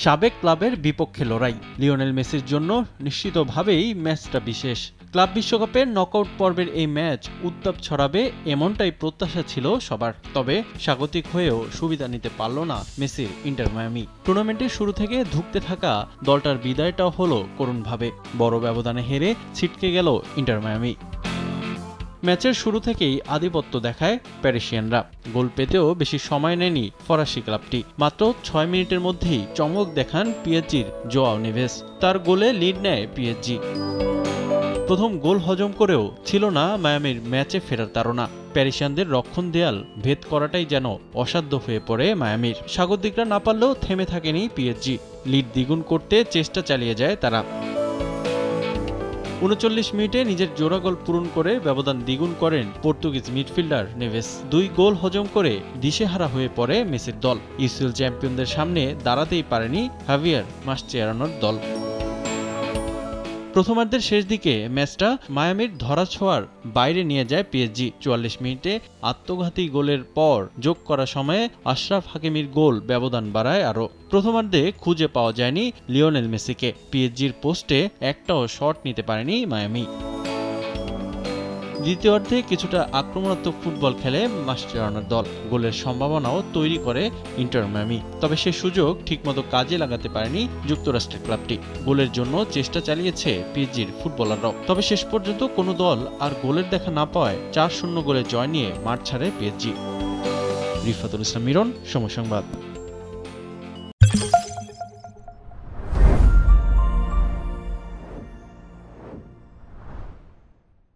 সাবেক ক্লাবের বিপক্ষে লড়াই লিওনেল মেসির জন্য নিশ্চিতভাবেই ম্যাচটা বিশেষ। ক্লাব বিশ্বকাপের নকআউট পর্বের এই ম্যাচ উত্তাপ ছড়াবে এমনটাই প্রত্যাশা ছিল সবার। তবে স্বাগতিক হয়েও সুবিধা নিতে পারল না মেসির ইন্টার মায়ামি। টুর্নামেন্টের শুরু থেকে ধুঁকতে থাকা দলটার বিদায়টাও হলো করুণভাবে। বড় ব্যবধানে হেরে ছিটকে গেল ইন্টার মায়ামি। ম্যাচের শুরু থেকেই আধিপত্য দেখায় প্যারিসিয়ানরা। গোল পেতেও বেশি সময় নেয়নি ফরাসি ক্লাবটি। মাত্র ৬ মিনিটের মধ্যেই চমক দেখান পিএসজির জোয়াও নেভেস। তার গোলে লিড নেয় পিএসজি। প্রথম গোল হজম করেও ছিল না মায়ামির ম্যাচে ফেরার তাড়না। প্যারিসিয়ানদের রক্ষণ দেয়াল ভেদ করাটাই যেন অসাধ্য হয়ে পড়ে মায়ামির। স্বাগতিকরা না পারলেও থেমে থাকেনি পিএসজি। লিড দ্বিগুণ করতে চেষ্টা চালিয়ে যায় তারা। ৩৯ মিনিটে নিজের জোড়া গোল পূরণ করে ব্যবধান দ্বিগুণ করেন পর্তুগিজ মিডফিল্ডার নেভেস। ২ গোল হজম করে দিশেহারা হয়ে পড়ে মেসির দল। ইউসিএল চ্যাম্পিয়নদের সামনে দাঁড়াতেই পারেনি হাভিয়ার মাসচেরানোর দল। প্রথমার্ধের শেষ দিকে ম্যাচটা মায়ামির ধরাছোঁয়ার বাইরে নিয়ে যায় পিএসজি। ৪৪ মিনিটে আত্মঘাতী গোলের পর যোগ করা সময়ে আশরাফ হাকিমির গোল ব্যবধান বাড়ায় আরও। প্রথমার্ধে খুঁজে পাওয়া যায়নি লিওনেল মেসিকে। পিএসজির পোস্টে একটাও শট নিতে পারেনি মায়ামি। দ্বিতীয়ার্ধে কিছুটা আক্রমণাত্মক ফুটবল খেলে মাসচেরানোর দল। গোলের সম্ভাবনাও তৈরি করে ইন্টার মায়ামি। তবে সে সুযোগ ঠিকমতো কাজে লাগাতে পারেনি যুক্তরাষ্ট্রের ক্লাবটি। গোলের জন্য চেষ্টা চালিয়েছে পিএসজির ফুটবলাররাও। তবে শেষ পর্যন্ত কোনো দল আর গোলের দেখা না পাওয়ায় ৪-০ গোলে জয় নিয়ে মাঠ ছাড়ে পিএসজি। রিফাতুল ইসলাম মিরন, সময় সংবাদ।